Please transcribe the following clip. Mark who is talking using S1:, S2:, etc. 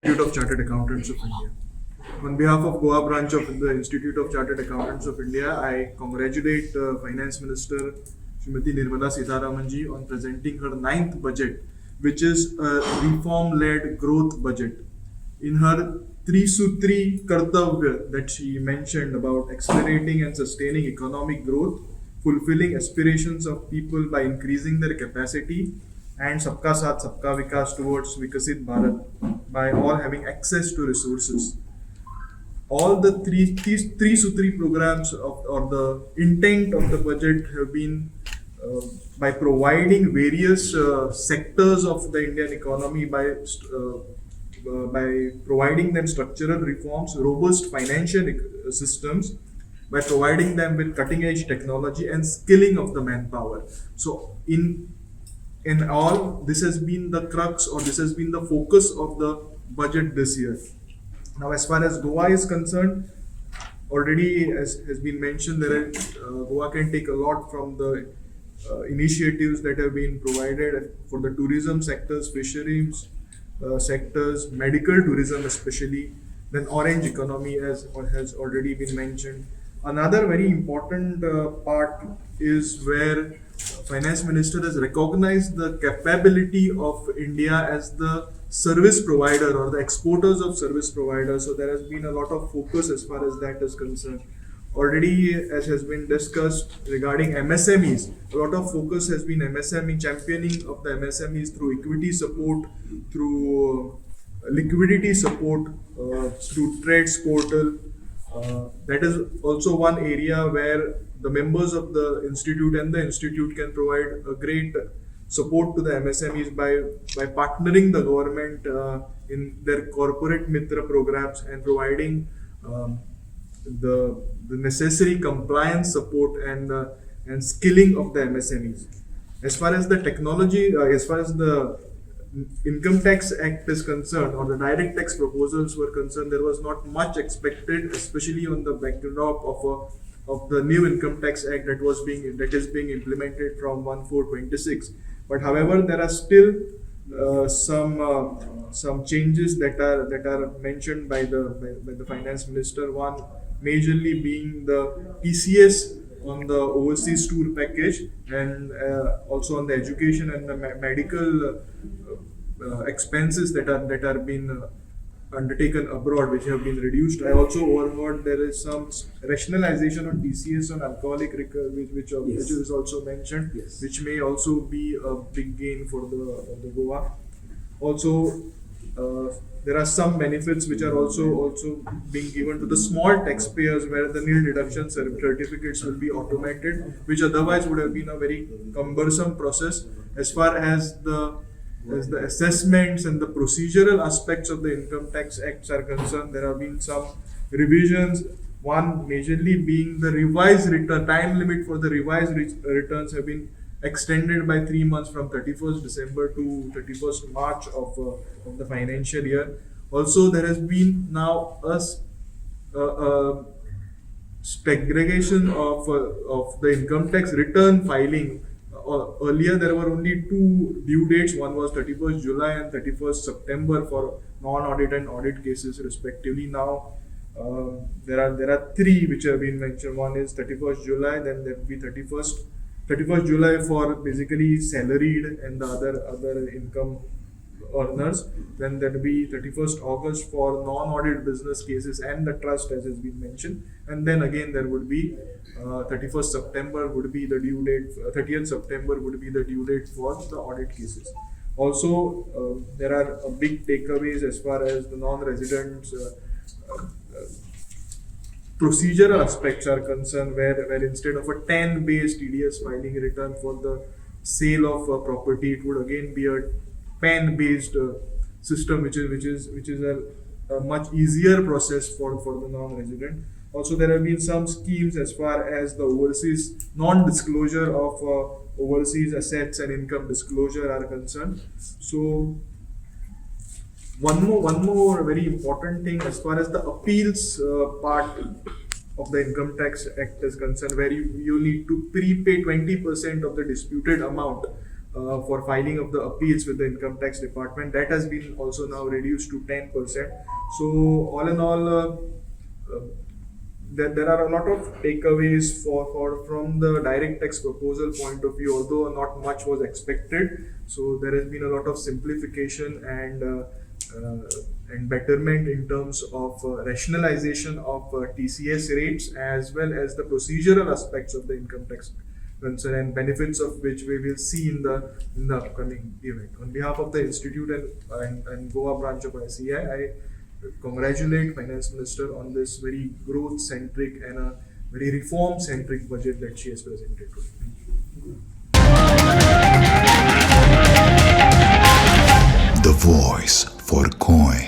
S1: Institute of Chartered Accountants of India. On behalf of Goa branch of the Institute of Chartered Accountants of India, I congratulate Finance Minister Srimati Nirmala Sitharamanji on presenting her ninth budget, which is a reform-led growth budget. In her Trisutri Kartavya that she mentioned about accelerating and sustaining economic growth, fulfilling aspirations of people by increasing their capacity, and Sabka Saath Sabka Vikas towards Vikasit Bharat by all having access to resources. All these three Sutri programs or the intent of the budget have been by providing various sectors of the Indian economy by providing them structural reforms, robust financial systems, by providing them with cutting edge technology and skilling of the manpower. So in all, this has been the crux, or this has been the focus of the budget this year. Now, as far as Goa is concerned, already as has been mentioned, Goa can take a lot from the initiatives that have been provided for the tourism sectors, fisheries sectors, medical tourism especially, then orange economy as has already been mentioned. Another very important part is where Finance Minister has recognized the capability of India as the service provider or the exporters of service providers. So there has been a lot of focus as far as that is concerned. Already, as has been discussed regarding MSMEs, a lot of focus has been MSME championing of the MSMEs through equity support, through liquidity support, through trades portal. That is also one area where the members of the institute and the institute can provide a great support to the MSMEs by partnering the government in their corporate mitra programs and providing the necessary compliance support and skilling of the MSMEs. As far as the technology, as far as the Income Tax Act is concerned, or the direct tax proposals were concerned, there was not much expected, especially on the backdrop of the new Income Tax Act that is being implemented from 1/4/26. But however, there are still some changes that are mentioned by the Finance Minister. One majorly being the TCS on the overseas tour package, and also on the education and the medical expenses that are being undertaken abroad, which have been reduced. I also overheard there is some rationalization on TCS on alcoholic liquor, which is also mentioned, which may also be a big gain for the Goa. Also, there are some benefits which are also being given to the small taxpayers, where the nil deduction certificates will be automated, which otherwise would have been a very cumbersome process. As far as the assessments and the procedural aspects of the Income Tax Acts are concerned, there have been some revisions. One majorly being the revised return time limit for the revised returns have been extended by 3 months from 31st December to 31st March of the financial year. Also, there has been now a segregation of the income tax return filing. Earlier, there were only two due dates. One was 31st July and 31st September for non-audit and audit cases, respectively. Now, there are three which have been mentioned. One is 31st July, then there will be 31st July for basically salaried and the other income earners. Then there will be 31st August for non-audit business cases and the trust, as has been mentioned. And then again there would be 31st September would be the due date. 30th September would be the due date for the audit cases. Also, there are big takeaways as far as the non-residents procedural aspects are concerned, where instead of a 10-based TDS filing return for the sale of a property, it would again be a PAN-based system, which is a much easier process for the non-resident. Also, there have been some schemes as far as the overseas non-disclosure of overseas assets and income disclosure are concerned. So, one more very important thing as far as the appeals part of the Income Tax Act is concerned, where you need to prepay 20% of the disputed amount for filing of the appeals with the income tax department. That has been also now reduced to 10%. So all in all, there are a lot of takeaways from the direct tax proposal point of view, although not much was expected. So there has been a lot of simplification and betterment in terms of rationalization of TCS rates, as well as the procedural aspects of the income tax concern, and benefits of which we will see in the upcoming event. On behalf of the institute and Goa branch of ICAI, I congratulate Finance Minister on this very growth centric and a very reform centric budget that she has presented today.
S2: The voice for Goem.